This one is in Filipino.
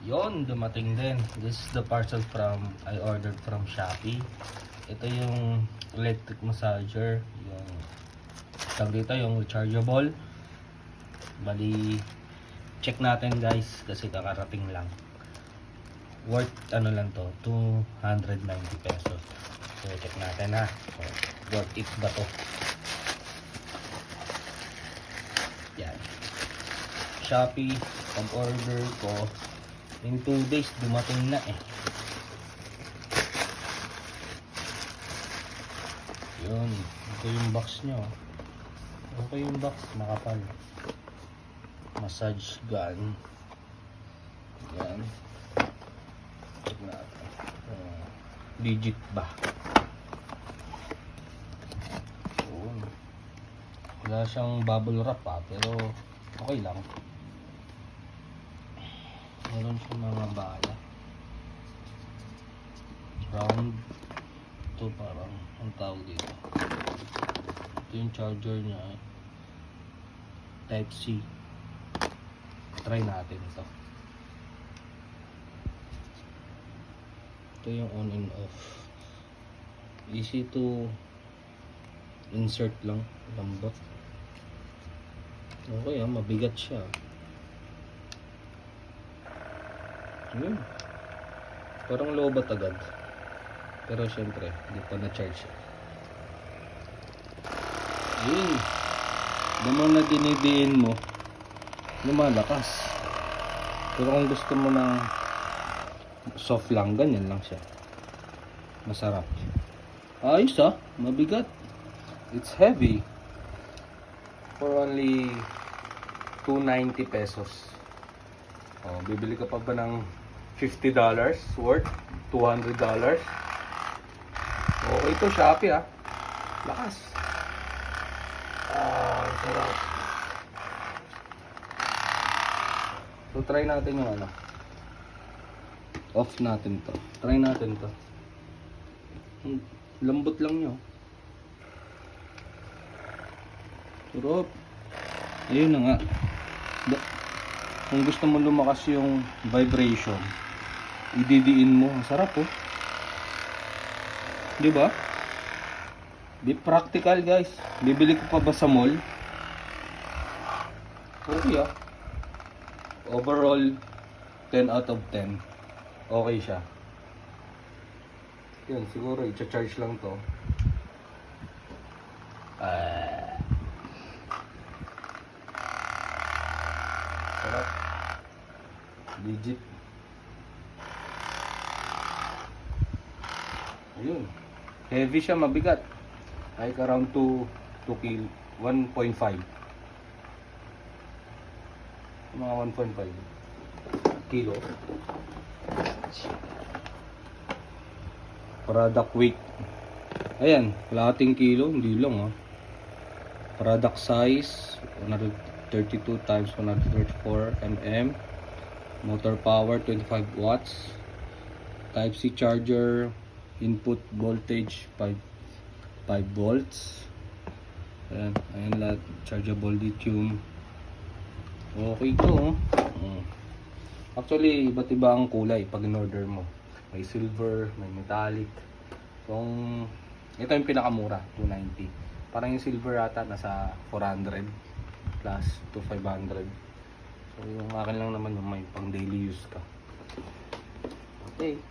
Yon, dumating din. This is the parcel from I ordered from Shopee. Ito yung electric massager, yung tawag dito, yung rechargeable. Bali, check natin guys kasi kakarating lang. Worth ano lang to, 290 pesos. So check natin ha. So, worth it ba to? Yan. Shopee, pag-order ko in 2 days dumating na eh. Yun, ito yung box nyo. Okay yung box, makapal. Massage gun. Yan. Check natin. Legit ba? Yun. Wala siyang bubble wrap pa, pero okay lang. Meron siyang mga bala. Round. Ito parang ang tawag dito. Ito yung charger niya. Type C. Try natin ito. Ito yung on and off. Easy to insert lang. Lambot. Okay mabigat siya. Yun. Parang lobat agad. Pero syempre, hindi pa na-charge. Yun. Naman na dinidiin mo, lumalakas. Pero kung gusto mo ng soft lang, ganyan lang siya. Masarap. Ayos mabigat. It's heavy. For only 290 pesos. Oh, bibili ka pa ba ng $50 worth? $200? Okay ito, Shopee lakas. Sarap. So try natin yung off natin to. Try natin to. Lambot lang nyo. Sarap. Ayun na nga. Kung gusto mo lumakas yung vibration, ididiin mo. Ang sarap di ba? Di practical guys. Bibili ko pa ba sa mall? Okay overall 10 out of 10. Okay siya. Yun, siguro i-charge lang to. Sarap. Legit. Ayun. Heavy siya, mabigat. Like around 2 kilo, 1.5. Mga 1.5 kilo. Product weight. Ayan, kalahating kilo, hindi lang Product size 132 times 134 mm. Motor power 25 watts. Type C charger. Input voltage 5 volts. Ayan lahat. Chargeable lithium. Okay ito Actually, iba't iba ang kulay pag in-order mo. May silver, may metallic. Kung ito yung pinakamura, 290. Parang yung silver ata nasa 400 plus to 500. So yung akin lang naman yung may pang daily use ka. Okay.